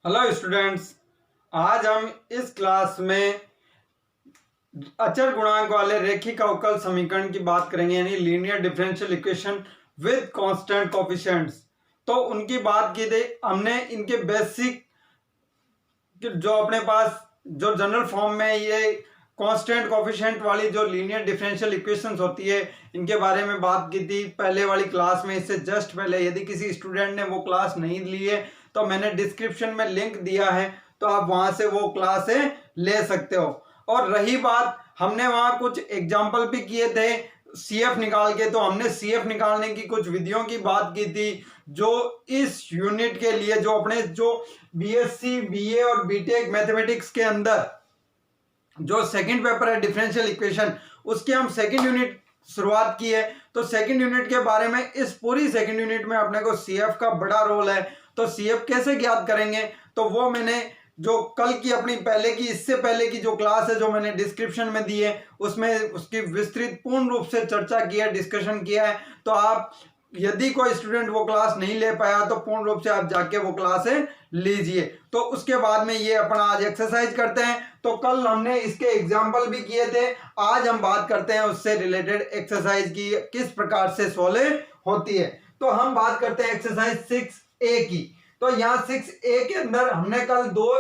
Hello students, आज हम इस क्लास में अचर गुणांक वाले रेखिक अवकल समीकरण की बात करेंगे, यानी linear differential equation with constant coefficients. तो उनकी बात की थी हमने, इनके बेसिक जो अपने पास जो जनरल फॉर्म में ये कांस्टेंट कोएफिशिएंट वाली जो लीनियर डिफरेंशियल इक्वेशंस होती है, इनके बारे में बात की थी पहले वाली क्लास में। इससे जस्ट पहले यदि किसी स्टूडेंट ने वो क्लास नहीं ली है तो मैंने डिस्क्रिप्शन में लिंक दिया है, तो आप वहां से वो क्लास ले सकते हो। और रही बात, हमने वहां कुछ एग्जाम्पल भी किए थे सीएफ निकाल के, तो हमने सीएफ निकालने की कुछ विधियों की बात की थी जो इस यूनिट के लिए, जो अपने जो बीएससी बीए और बीटेक मैथमेटिक्स के अंदर जो सेकंड पेपर है डिफरेंशियल इक्वेशन, उसके हम सेकंड यूनिट शुरुआत की है। तो सेकंड यूनिट के बारे में, इस पूरी सेकंड यूनिट में अपने को सीएफ का बड़ा रोल है। तो सीएफ कैसे ज्ञात करेंगे, तो वो मैंने जो कल की अपनी पहले की, इससे पहले की जो क्लास है जो मैंने डिस्क्रिप्शन में दी है, उसमें उसकी विस्तृत पूर्ण रूप से चर्चा की है, डिस्कशन किया है। तो आप यदि कोई स्टूडेंट वो क्लास नहीं ले पाया तो पूर्ण रूप से आप जाके वो क्लास लीजिए। तो उसके बाद में ये अपना आज एक्सरसाइज करते हैं। तो कल हमने इसके एग्जाम्पल भी किए थे, आज हम बात करते हैं उससे रिलेटेड एक्सरसाइज की किस प्रकार से सोल्व होती है। तो हम बात करते हैं एक्सरसाइज 6A की। तो यहाँ 6A के अंदर हमने कल 2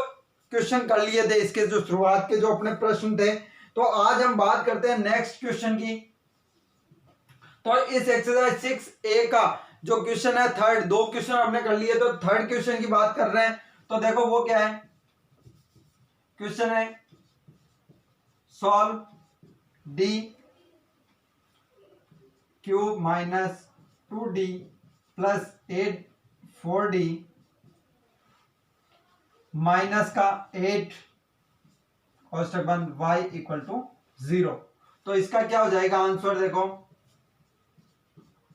क्वेश्चन कर लिए थे, इसके जो शुरुआत के जो अपने प्रश्न थे। तो आज हम बात करते हैं नेक्स्ट क्वेश्चन की। तो इस एक्सरसाइज 6A का जो क्वेश्चन है थर्ड, 2 क्वेश्चन हमने कर लिए, तो थर्ड क्वेश्चन की बात कर रहे हैं। तो देखो वो क्या है, क्वेश्चन है solve d cube minus 2d plus 4d minus का 8 और स्टेप 1 y इक्वल टू 0। तो इसका क्या हो जाएगा आंसर, देखो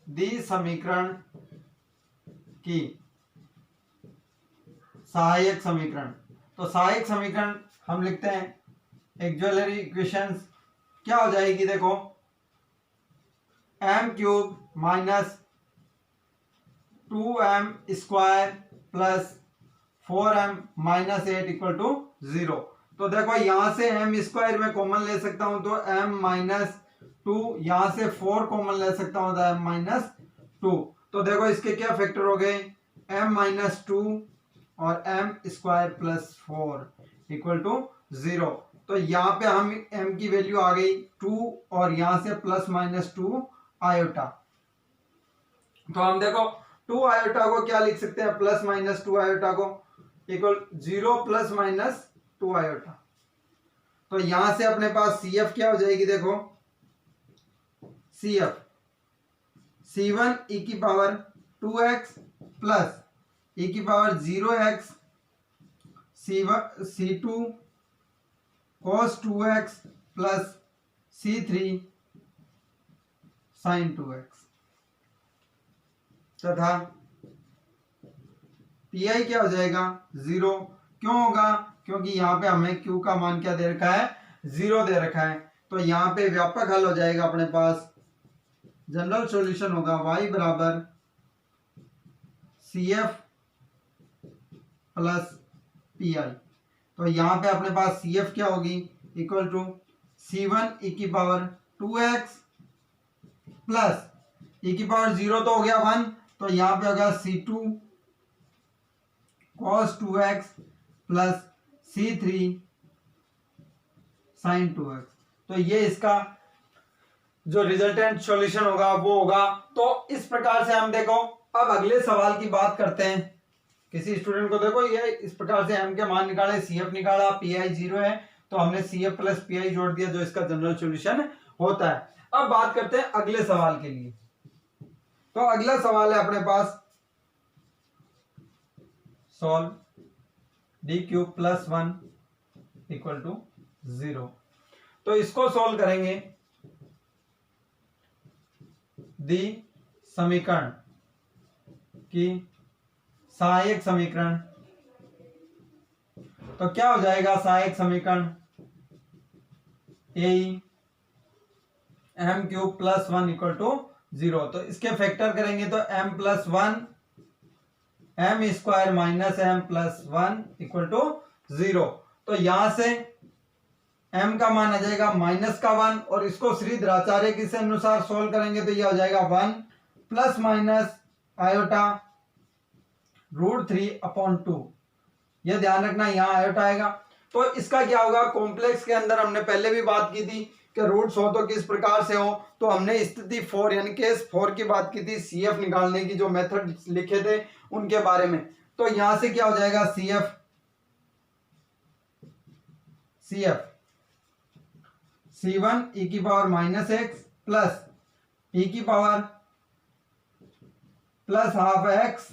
दी समीकरण की सहायक समीकरण। तो सहायक समीकरण हम लिखते हैं ऑक्सिलरी इक्वेशंस, क्या हो जाएगी, देखो m cube minus 2m square plus 4m minus 8 equal to 0। तो देखो यहां से m स्क्वायर में कॉमन ले सकता हूं तो m माइनस 2, यहां से 4 कॉमन ले सकता हूं तो m माइनस 2। तो देखो इसके क्या फैक्टर हो गए, m माइनस 2 और m square plus 4 equal to 0। तो यहाँ पे हम m की वैल्यू आ गई 2 और यहां से प्लस माइनस 2 आयोटा। तो हम देखो 2 आयोटा को क्या लिख सकते हैं, प्लस माइनस 2 आयोटा को इक्वल 0 प्लस माइनस 2 आयोटा। तो यहां से अपने पास CF क्या हो जाएगी, देखो CF C1 e की पावर 2x प्लस e की power 0x C2 cos 2x plus C3 sin 2x तथा Pi क्या हो जाएगा 0। क्यों होगा, क्योंकि यहाँ पे हमें Q का मान क्या दे रखा है, 0 दे रखा है। तो यहाँ पे व्यापक हल हो जाएगा, अपने पास जनरल सॉल्यूशन होगा y बराबर CF प्लस Pi। तो यहाँ पे अपने पास CF क्या होगी, इक्वल टू C1 e की पावर 2x प्लस e की पावर 0 तो हो गया 1, तो यहाँ पे होगा C2 cos 2x plus C3 sin 2x। तो ये इसका जो रिजल्टेंट सॉल्यूशन होगा वो होगा। तो इस प्रकार से हम देखो, अब अगले सवाल की बात करते हैं। किसी स्टूडेंट को देखो ये इस प्रकार से m के मान निकाले, CF निकाला, Pi 0 है तो हमने CF प्लस Pi जोड़ दिया, जो इसका जनरल सॉल्यूशन होता है। अब बात करते हैं अगले सवाल के लिए। तो अगला सवाल है अपने पास solve d cube plus 1 equal to 0। तो इसको सॉल्व करेंगे, दी समीकरण की सहायक समीकरण। तो क्या हो जाएगा सहायक समीकरण, a m cube plus 1 equal to 0। तो इसके फैक्टर करेंगे तो m plus 1 M square minus M plus 1 equal to 0। तो यहां से m का मान आ जाएगा -1 और इसको श्रीधराचार्य के अनुसार सोल्व करेंगे तो ये हो जाएगा 1 प्लस माइनस आयोटा √3/2। ये ध्यान रखना, यहाँ आयोटा आएगा। तो इसका क्या होगा, कॉम्प्लेक्स के अंदर हमने पहले भी बात की थी कि रूट्स हो तो किस प्रकार से हो। तो हमने स्थिति 4 यानी केस 4 की बात की थी, CF निकालने की जो मेथड लिखे थे उनके बारे में। तो यहां से क्या हो जाएगा, CF C1 e की पावर -x प्लस e की power plus half x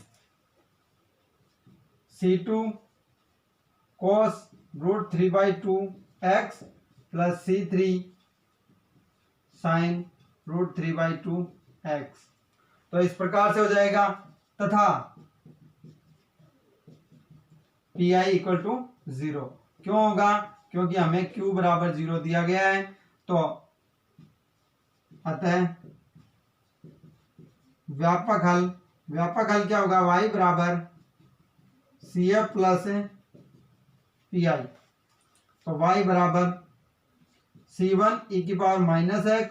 C2 cos √3/2x plus C3 sin √3/2x। तो इस प्रकार से हो जाएगा तथा PI इक्वल टू 0। क्यों होगा, क्योंकि हमें Q बराबर 0 दिया गया है। तो अतः व्यापक हल क्या होगा, y बराबर CF प्लस PI। तो y बराबर C1 e की पावर -x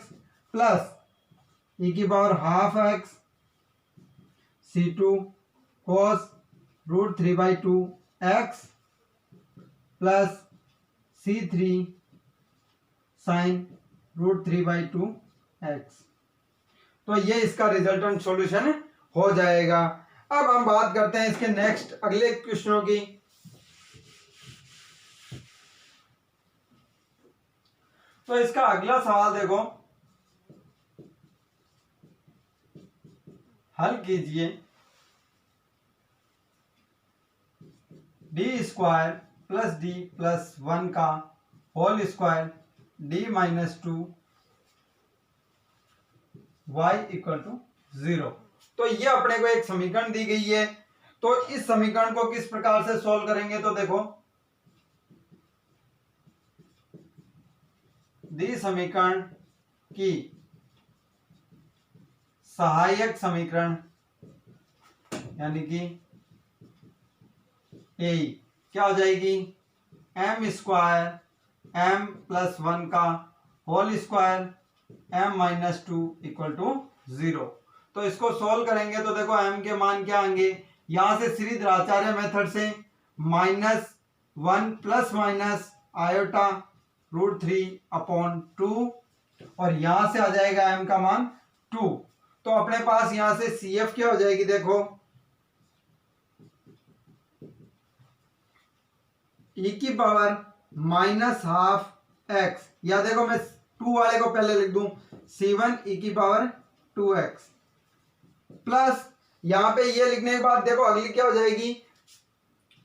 प्लस e की power half x C2 cos √3/2x plus C3 sin √3/2x। तो ये इसका रिजल्टेंट सॉल्यूशन हो जाएगा। अब हम बात करते हैं इसके नेक्स्ट अगले क्वेश्चनों की। तो इसका अगला सवाल देखो, हल कीजिए। d² प्लस d प्लस 1 का whole square d-2 y equal to 0। तो ये अपने को एक समीकरण दी गई है। तो इस समीकरण को किस प्रकार से सॉल्व करेंगे, तो देखो दी समीकरण की सहायक समीकरण यानी कि ए क्या हो जाएगी, m² m प्लस 1 का whole square m-2 equal to 0। तो इसको सोल्व करेंगे तो देखो m के मान क्या आएंगे, यहां से श्रीधराचार्य मेथड से -1 प्लस माइनस आयोटा √3/2 और यहां से आ जाएगा m का मान 2। तो अपने पास यहां से CF क्या हो जाएगी, देखो e की पावर -12x, या देखो मैं 2 वाले को पहले लिख दूं, C1 e की पावर 2x प्लस यहां पे ये लिखने के बाद देखो अगली क्या हो जाएगी,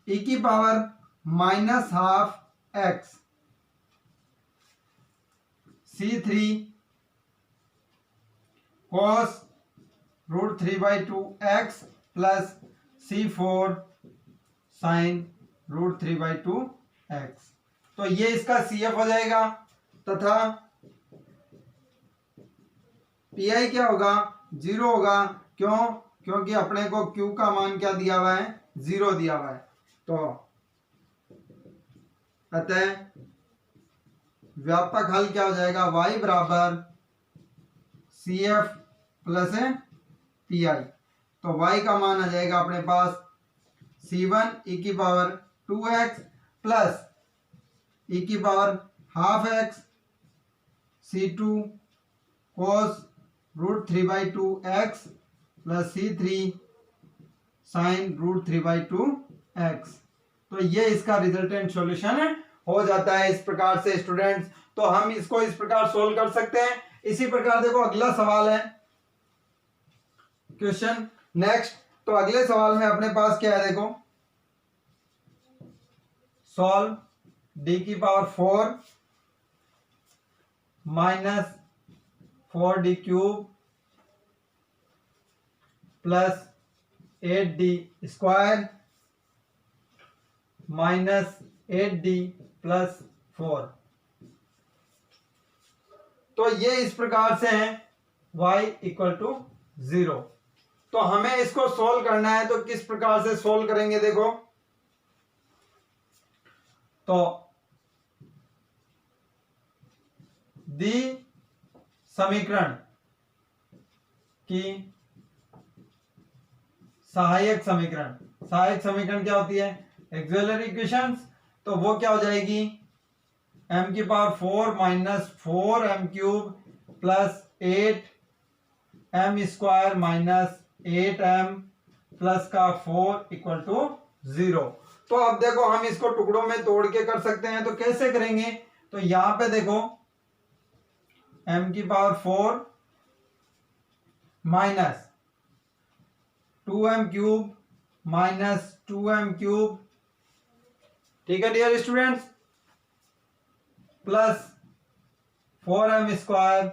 e की power -12x C3 cos √3/2x plus C4 sin √3/2x। तो ये इसका CF हो जाएगा तथा PI क्या होगा, 0 होगा। क्यों, क्योंकि अपने को Q का मान क्या दिया हुआ है, 0 दिया हुआ है। तो अतः व्यापक हल क्या हो जाएगा, y बराबर CF प्लस PI। तो y का मान आ जाएगा अपने पास C1 e की पावर 2x प्लस e की power half x C2 cos √3/2x plus C3 sin √3/2x। तो ये इसका रिजल्टेंट सॉल्यूशन हो जाता है इस प्रकार से स्टूडेंट्स। तो हम इसको इस प्रकार सोल्व कर सकते हैं। इसी प्रकार देखो अगला सवाल है क्वेश्चन नेक्स्ट। तो अगले सवाल में अपने पास क्या है, देखो सॉल्व d की power 4 minus 4d³ plus 8d² minus 8d plus 4। तो ये इस प्रकार से है y इक्वल टू 0। तो हमें इसको सोल्व करना है, तो किस प्रकार से सोल्व करेंगे देखो। तो दी समीकरण की सहायक समीकरण क्या होती है, एक्सिलरी इक्वेशंस। तो वो क्या हो जाएगी, m की power 4 minus 4m cube plus 8m square minus 8m plus का 4 इक्वल टू 0। तो अब देखो हम इसको टुकड़ों में तोड़ के कर सकते हैं, तो कैसे करेंगे, तो यहां पे देखो m की power 4 minus 2m cube minus 2m cube, ठीक है dear students, plus 4m square,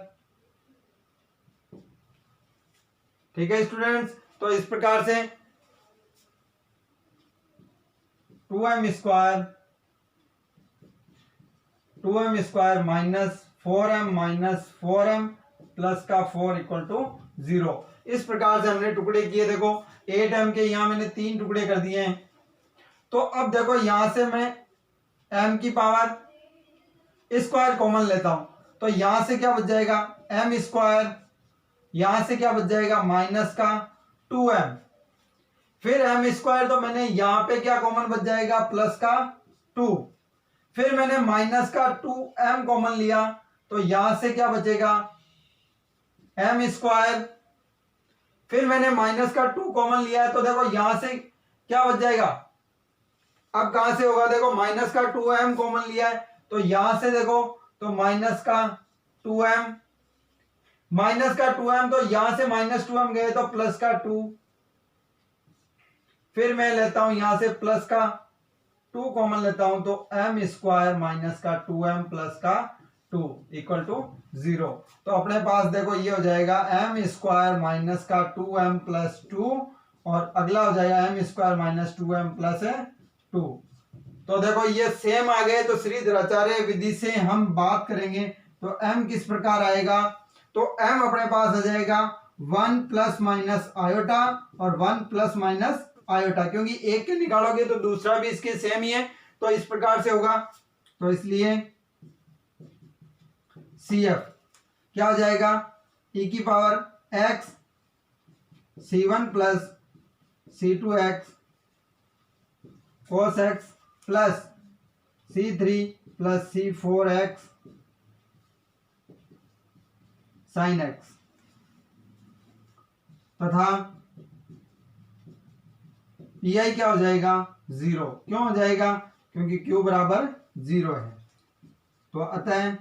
ठीक है स्टूडेंट्स। तो इस प्रकार से 2m square minus 4m plus का 4 इक्वल टू 0। इस प्रकार से हमने टुकड़े किए। देखो 8m के यहां मैंने 3 टुकड़े कर दिए हैं। तो अब देखो यहां से मैं m की पावर स्क्वायर कॉमन लेता हूं, तो यहां से क्या बच जाएगा m स्क्वायर, यहां से क्या बच जाएगा माइनस का 2m, फिर m स्क्वायर, तो मैंने यहां पे क्या कॉमन बच जाएगा प्लस का 2, फिर मैंने माइनस का 2m कॉमन लिया, तो यहां से क्या बचेगा m स्क्वायर, फिर मैंने माइनस का 2 कॉमन लिया है, तो देखो यहां से क्या बच जाएगा, अब कहां से होगा, देखो माइनस का 2m कॉमन लिया है, तो यहां से देखो तो माइनस का 2m, तो यहां से माइनस 2m गए तो प्लस का 2, फिर मैं लेता हूं यहां से प्लस का 2 कॉमन लेता हूं, तो m स्क्वायर माइनस का 2m प्लस का 2 इक्वल टू 0। तो अपने पास देखो ये हो जाएगा m स्क्वायर माइनस का 2m प्लस 2, और अगला हो जाएगा m square minus 2m plus 2। तो देखो ये सेम आ गए। तो श्री द्रोणाचार्य विधि से हम बात करेंगे तो m किस प्रकार आएगा, तो m अपने पास आ जाएगा 1 प्लस माइनस आयोटा और 1 प्लस माइनस आयोटा, क्योंकि एक के निकालोगे तो दूसरा भी इसके सेम ही है, तो इस प्रकार से होगा। तो इसलिए CF क्या हो जाएगा, e की पावर x c1 प्लस c2x cos x plus c3 plus c4x sin x, तथा PI क्या हो जाएगा 0। क्यों हो जाएगा, क्योंकि Q बराबर 0 है। तो अतः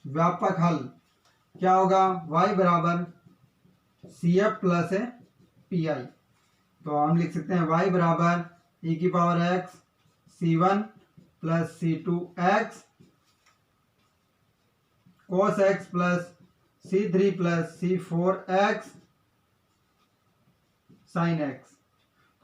व्यापक हल क्या होगा, y बराबर CF प्लस PI। तो हम लिख सकते हैं y बराबर e की पावर x c1 प्लस c2x cos x plus c3 plus c4x sin x।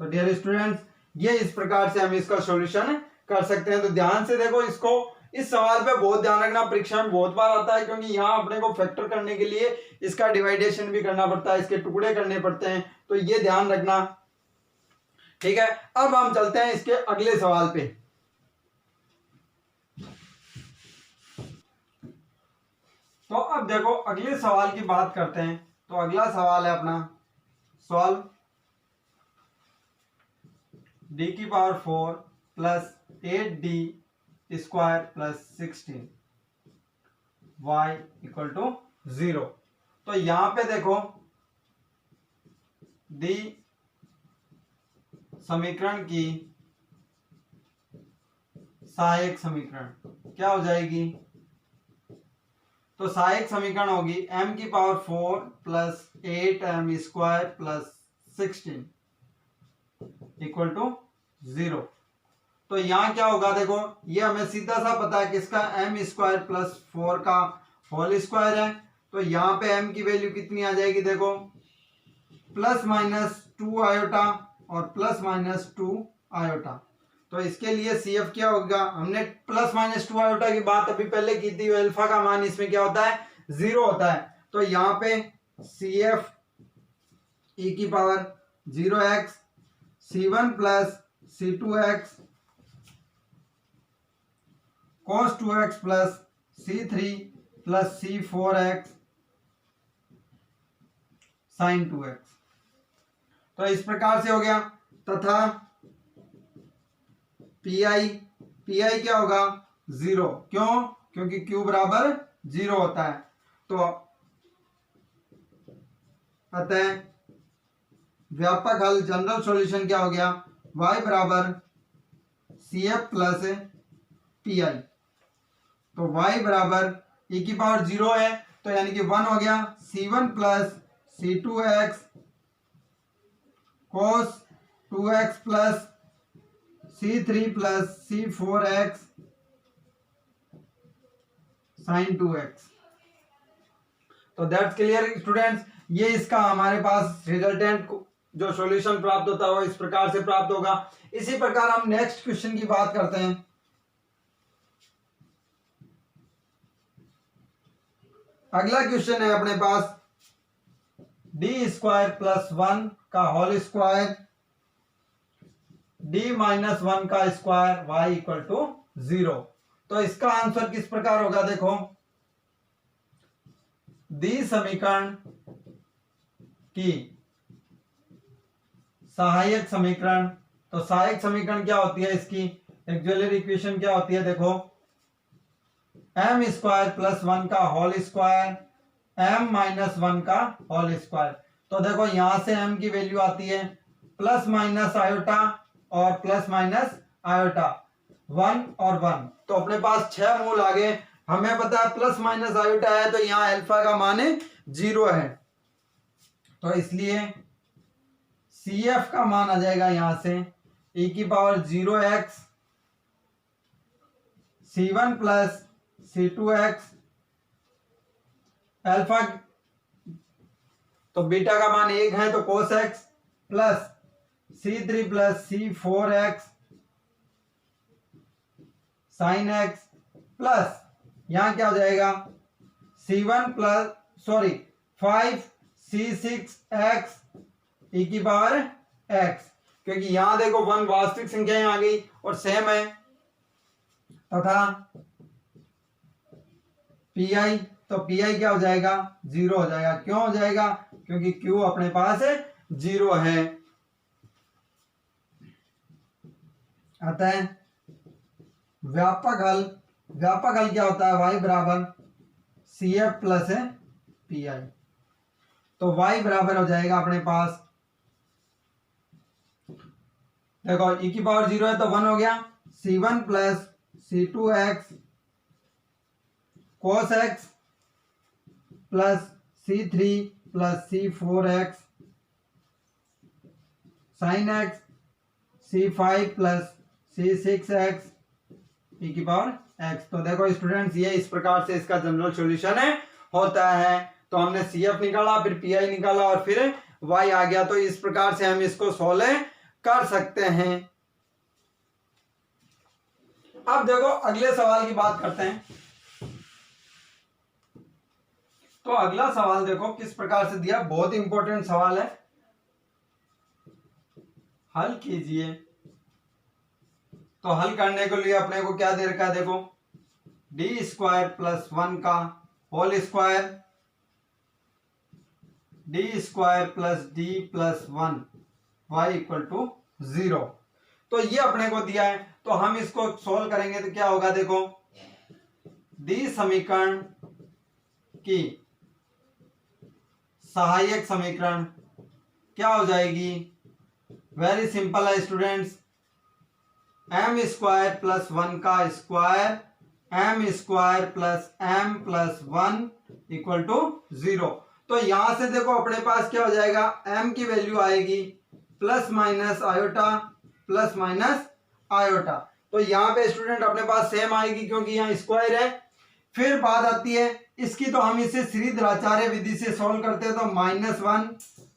तो डियर स्टूडेंट्स ये इस प्रकार से हम इसका सॉल्यूशन कर सकते हैं। तो ध्यान से देखो इसको, इस सवाल पे बहुत ध्यान रखना, परीक्षा में बहुत बार आता है, क्योंकि यहाँ अपने को फैक्टर करने के लिए इसका डिवाइडेशन भी करना पड़ता है, इसके टुकड़े करने पड़ते हैं, तो ये ध्यान रखना, ठीक है। अब हम चलते हैं इसके अगले सवाल पे। तो अब देखो अगले सवाल की बात करते हैं। तो अगला सवाल है अपना सॉल्व d की power 4 plus 8d square plus 16 y equal to 0। तो यहां पे देखो दी समीकरण की सहायक समीकरण क्या हो जाएगी, तो सहायक समीकरण होगी m की power 4 plus 8m square plus 16 equal to 0। तो यहां क्या होगा, देखो ये हमें सीधा सा पता है किसका, m स्क्वायर प्लस 4 का होल स्क्वायर है। तो यहां पे m की वैल्यू कितनी आ जाएगी, देखो प्लस माइनस 2 आयोटा और प्लस माइनस 2 आयोटा। तो इसके लिए CF क्या होगा, हमने प्लस माइनस 2 आयोटा की बात अभी पहले की थी, अल्फा का मान इसमें क्या होता है 0 होता है। तो यहाँ पे CF ई की पावर 0x c1 प्लस c2x cos 2x plus c3 plus c4x sin 2x। तो इस प्रकार से हो गया। तथा पी आई क्या होगा 0, क्यों? क्योंकि q बराबर 0 होता है। तो अतः व्यापक हल जनरल सॉल्यूशन क्या हो गया y बराबर CF प्लस PI। तो y बराबर e की पावर 0 है तो यानी कि 1 हो गया c1 प्लस c2x cos 2x plus c3 plus c4x sin 2x। तो दैट्स क्लियर स्टूडेंट्स। ये इसका हमारे पास रिजल्टेंट जो सॉल्यूशन प्राप्त होता है वो इस प्रकार से प्राप्त होगा। इसी प्रकार हम नेक्स्ट क्वेश्चन की बात करते हैं। अगला क्वेश्चन है अपने पास डी स्क्वायर प्लस 1 का होल स्क्वायर डी माइनस 1 का स्क्वायर y इक्वल टू 0। तो इसका आंसर किस प्रकार होगा देखो, दी समीकरण की सहायक समीकरण। तो सहायक समीकरण क्या होती है इसकी एक्जुअलरी इक्वेशन क्या होती है देखो, एम स्क्वायर प्लस 1 का होल स्क्वायर एम माइनस 1 का होल स्क्वायर। तो देखो यहां से m की वैल्यू आती है प्लस माइनस आयोटा और प्लस माइनस आयोटा 1 और 1। तो अपने पास 6 मूल आ गए। हमें पता है प्लस माइनस आयोटा है तो यहाँ अल्फा का मान 0 है। तो इसलिए CF का मान आ जाएगा यहां से e की पावर 0x c1 प्लस c2x अल्फा तो बीटा का मान 1 है तो cos x plus c3 plus c4x sin x plus यहां क्या हो जाएगा c1 प्लस 5c6x e की पावर x, क्योंकि यहां देखो 1 वास्तविक संख्या आ गई और सेम है। तथा पी आई क्या हो जाएगा 0 हो जाएगा। क्यों हो जाएगा? क्योंकि q अपने पास 0 है। अतः व्यापक हल क्या होता है y बराबर CF प्लस PI। तो y बराबर हो जाएगा अपने पास देखो e की पावर 0 है तो 1 हो गया c1 प्लस c2x cos x plus c3 plus c4x sin x c5 plus c6x e की पावर x। तो देखो स्टूडेंट्स ये इस प्रकार से इसका जनरल सॉल्यूशन होता है। तो हमने CF निकाला, फिर PI निकाला और फिर y आ गया। तो इस प्रकार से हम इसको सॉल्व कर सकते हैं। अब देखो अगले सवाल की बात करते हैं। तो अगला सवाल देखो किस प्रकार से दिया, बहुत इंपॉर्टेंट सवाल है, हल कीजिए। तो हल करने के लिए अपने को क्या दे रखा है देखो, डी स्क्वायर प्लस 1 का whole square D square plus D plus 1 y equal to 0। तो ये अपने को दिया है तो हम इसको सोल्व करेंगे तो क्या होगा देखो, दी समीकरण की सहायक समीकरण क्या हो जाएगी, वेरी सिंपल है स्टूडेंट्स, एम स्क्वायर प्लस 1 का square M square plus m plus 1 equal to 0। तो यहां से देखो अपने पास क्या हो जाएगा, m की वैल्यू आएगी plus minus iota plus minus iota. तो यहाँ पे स्टूडेंट अपने पास सेम आएगी क्योंकि यहाँ स्क्वायर है। फिर बात आती है इसकी, तो हम इसे श्रीधराचार्य विधि से सॉल्व करते हैं। तो -1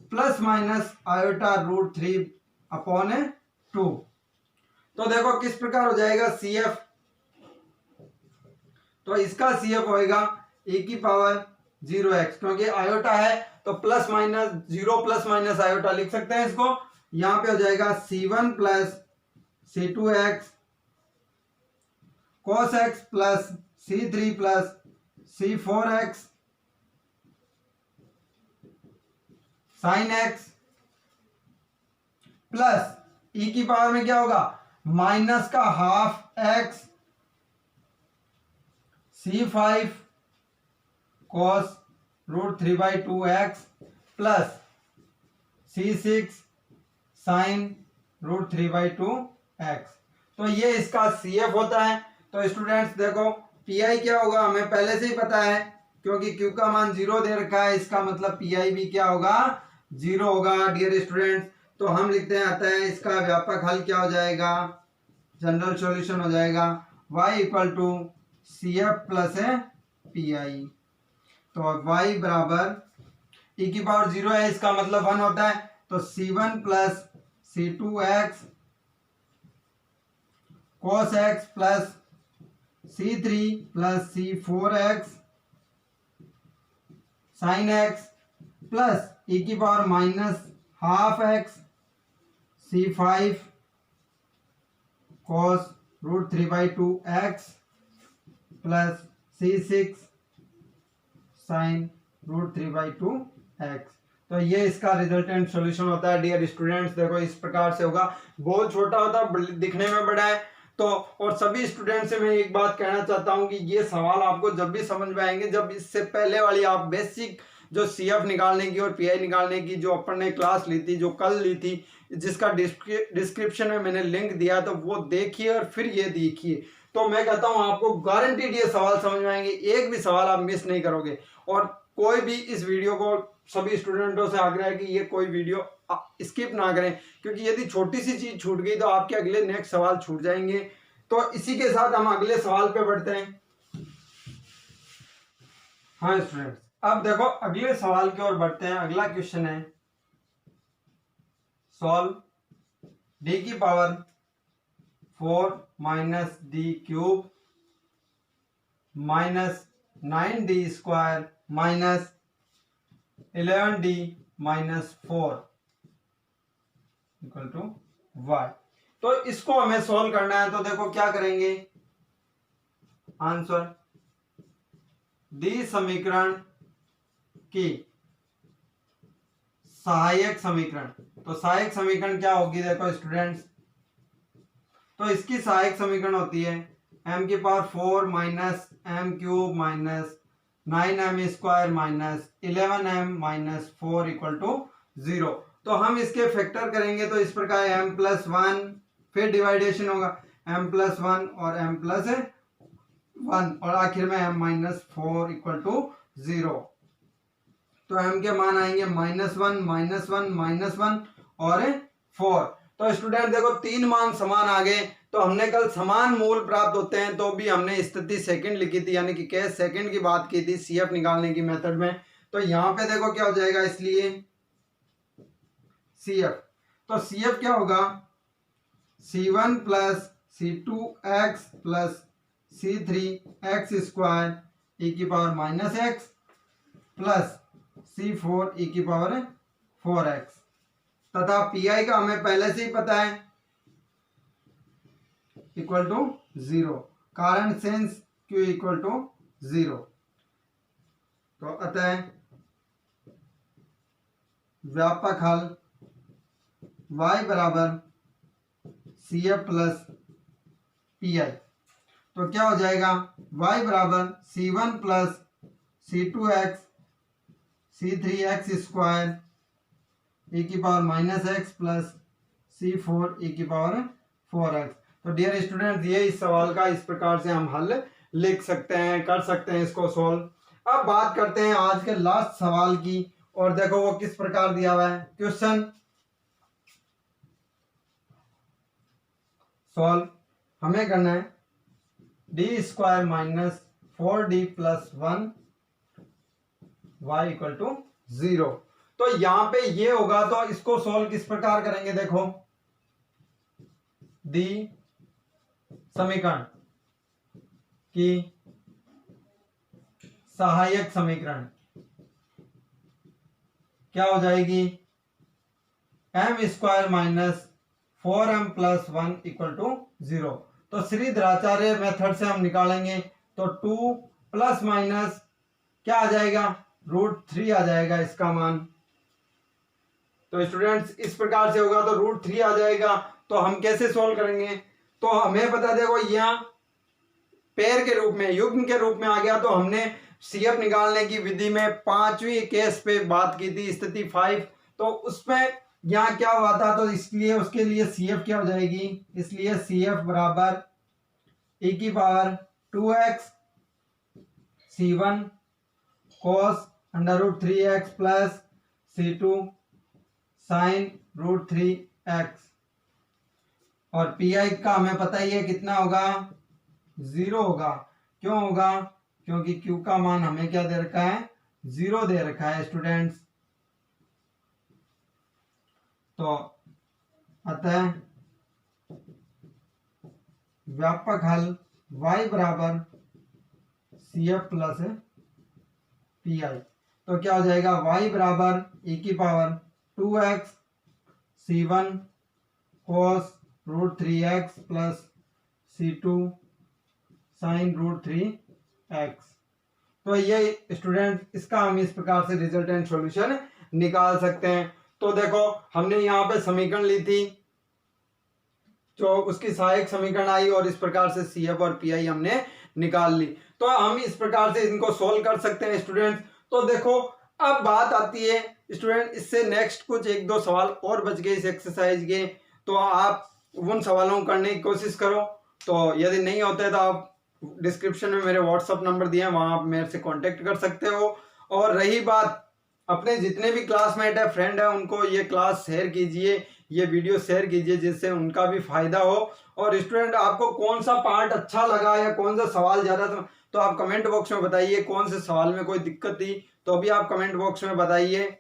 प्लस माइनस आयोटा √3 अपॉन 2। तो देखो किस प्रकार हो जाएगा CF। तो इसका CF होएगा e की पावर 0x, क्योंकि आयोटा है तो plus minus 0 plus minus iota लिख सकते हैं इसको। यहां पे हो जाएगा c1 प्लस c2x cos x plus c3 plus c4x sin x plus e की पावर में क्या होगा माइनस का half x c5 cos √3/2x plus c6 sin √3/2x। तो ये इसका CF होता है। तो स्टूडेंट्स देखो PI क्या होगा हमें पहले से ही पता है, क्योंकि Q का मान 0 दे रखा है, इसका मतलब PI भी क्या होगा 0 होगा डियर स्टूडेंट्स। तो हम लिखते हैं अतः इसका व्यापक हल क्या हो जाएगा, जनरल सॉल्यूशन हो जाएगा y equal to CF plus है PI। तो y बराबर e की पावर 0 है, इसका मतलब 1 होता है, तो c1 प्लस c2x cos x plus c3 plus c4x sin x plus e की power minus half x c5 cos √3/2x plus c6 sin √3/2x। तो ये इसका रिजल्टेंट सॉल्यूशन होता है डियर स्टूडेंट्स। देखो इस प्रकार से होगा, बहुत छोटा होता है, दिखने में बड़ा है। तो और सभी स्टूडेंट से मैं एक बात कहना चाहता हूं कि ये सवाल आपको जब भी समझ में आएंगे, जब इससे पहले वाली आप बेसिक जो CF निकालने की और PI निकालने की जो अपन ने क्लास ली थी, जो कल ली थी, जिसका डिस्क्रिप्शन में मैंने लिंक दिया, तो वो देखिए और फिर ये देखिए। तो मैं कहता हूं आपको गारंटीड ये सवाल समझ में आएंगे, एक भी सवाल आप मिस नहीं करोगे। और कोई भी इस वीडियो को, सभी स्टूडेंटों से आग्रह है कि ये कोई वीडियो स्किप ना करें, क्योंकि यदि छोटी सी चीज छूट गई तो आपके अगले नेक्स्ट सवाल छूट जाएंगे। तो इसी के साथ हम अगले सवाल पे बढ़ते हैं। हाँ स्टूडेंट्स, अब देखो अगले सवाल की ओर बढ़ते हैं। अगला क्वेश्चन है सॉल्व d की power 4 minus D cube minus 9d square minus 11d minus 4 equal to y। तो इसको हमें सॉल्व करना है। तो देखो क्या करेंगे, आंसर डी समीकरण की सहायक समीकरण। तो सहायक समीकरण क्या होगी देखो स्टूडेंट्स, तो इसकी सहायक समीकरण होती है m की power 4 minus m cube minus 9m square minus 11m minus 4 equal to 0। तो हम इसके फैक्टर करेंगे तो इस प्रकार m प्लस 1, फिर डिवाइडेशन होगा m प्लस 1 और m प्लस 1 और आखिर में m माइनस 4 इक्वल टू 0। तो m के मान आएंगे माइनस 1 माइनस 1 माइनस 1 और 4। तो स्टूडेंट देखो तीन मान समान आ गए। तो हमने कल समान मूल प्राप्त होते हैं तो भी हमने स्थिति सेकंड लिखी थी, यानी कि केस सेकंड की बात की थी CF निकालने की मेथड में। तो यहाँ पे देखो क्या हो जाएगा, इसलिए CF, तो CF क्या होगा C1 प्लस C2x plus C3x square e की power minus x plus C4 e की पावर 4x तथा PI का हमें पहले से ही पता है इक्वल टू 0, कारण सिंस Q इक्वल टू 0। तो अतः व्यापक हल y बराबर CF प्लस PI। तो क्या हो जाएगा y बराबर C1 प्लस C2x C3x स्क्वायर e की power minus x plus C4 e की पावर 4x। तो डियर स्टूडेंट्स ये इस सवाल का इस प्रकार से हम हल लिख सकते हैं, कर सकते हैं इसको सॉल्व। अब बात करते हैं आज के लास्ट सवाल की, और देखो वो किस प्रकार दिया हुआ है। क्वेश्चन सॉल्व हमें करना है D square minus 4d plus 1 y equal to 0। तो यहां पे ये होगा, तो इसको सॉल्व किस प्रकार करेंगे, देखो दी समीकरण की सहायक समीकरण क्या हो जाएगी, m² minus 4m plus 1 equal to 0। तो श्रीधराचार्य मेथड से हम निकालेंगे तो 2 प्लस माइनस क्या आ जाएगा, √3 आ जाएगा इसका मान। तो स्टूडेंट्स इस प्रकार से होगा तो √3 आ जाएगा। तो हम कैसे सोल्व करेंगे, तो हमें पता देखो यहाँ पेयर के रूप में, युग्म के रूप में आ गया। तो हमने CF निकालने की विधि में 5वीं केस पे बात की थी, स्थिति 5। तो उसमें यहाँ क्या हुआ था, तो इसलिए उसके लिए CF क्या हो जाएगी, इसलिए CF बराबर e⁻²x C1 cos √3x plus C2 sin √3x। और PI का हमें पता ही है कितना होगा, 0 होगा। क्यों होगा, क्योंकि Q का मान हमें क्या दे रखा है, 0 दे रखा है स्टूडेंट्स। तो अतः व्यापक हल y बराबर CF प्लस PI। तो क्या हो जाएगा, y बराबर e⁻²x C1 cos √3x plus C2 sin √3x। तो ये स्टूडेंट इसका हम इस प्रकार से रिजल्टेंट सॉल्यूशन निकाल सकते हैं। तो देखो हमने यहाँ पे समीकरण ली थी, जो उसकी सहायक समीकरण आई और इस प्रकार से CF और PI हमने निकाल ली। तो हम इस प्रकार से इनको सोल्व कर सकते हैं स्टूडेंट्स। तो देखो अब बात आती है स्टूडेंट, इससे नेक्स्ट कुछ 1-2 सवाल और बच गए इस एक्सरसाइज के। तो आप उन सवालों को करने की कोशिश करो। तो यदि नहीं होते तो आप डिस्क्रिप्शन में मेरे व्हाट्सअप नंबर दिए हैं, वहां आप मेरे से कांटेक्ट कर सकते हो। और रही बात, अपने जितने भी क्लासमेट है, फ्रेंड है, उनको ये क्लास शेयर कीजिए, ये वीडियो शेयर कीजिए, जिससे उनका भी फायदा हो। और स्टूडेंट आपको कौन सा पार्ट अच्छा लगा या कौन सा सवाल ज़्यादा था, तो आप कमेंट बॉक्स में बताइए। कौन से सवाल में कोई दिक्कत थी तो भी आप कमेंट बॉक्स में बताइए।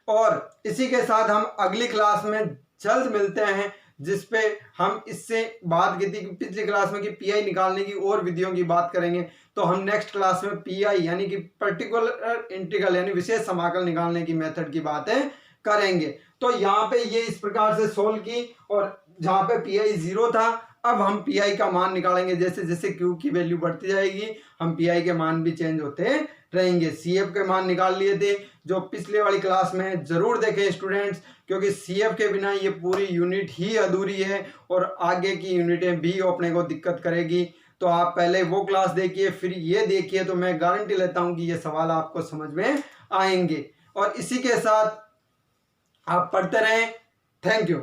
और इसी के साथ हम अगली क्लास में जल्द मिलते हैं, जिसपे हम इससे बात की थी पिछली क्लास में कि PI निकालने की और विधियों की बात करेंगे। तो हम नेक्स्ट क्लास में PI यानी कि पर्टिकुलर इंटीग्रल यानी विशेष समाकल निकालने की मेथड की बातें करेंगे। तो यहाँ पे ये इस प्रकार से सोल्व की, और जहाँ पे PI 0 था, अब हम PI का मान निकालेंगे। जैसे जैसे Q की वैल्यू बढ़ती जाएगी, हम PI के मान भी चेंज होते रहेंगे। CF के मान निकाल लिए थे जो पिछले वाली क्लास में, जरूर देखें स्टूडेंट्स, क्योंकि CF के बिना ये पूरी यूनिट ही अधूरी है और आगे की यूनिटें भी अपने को दिक्कत करेगी। तो आप पहले वो क्लास देखिए, फिर ये देखिए, तो मैं गारंटी लेता हूं कि ये सवाल आपको समझ में आएंगे। और इसी के साथ आप पढ़ते रहें। Thank you.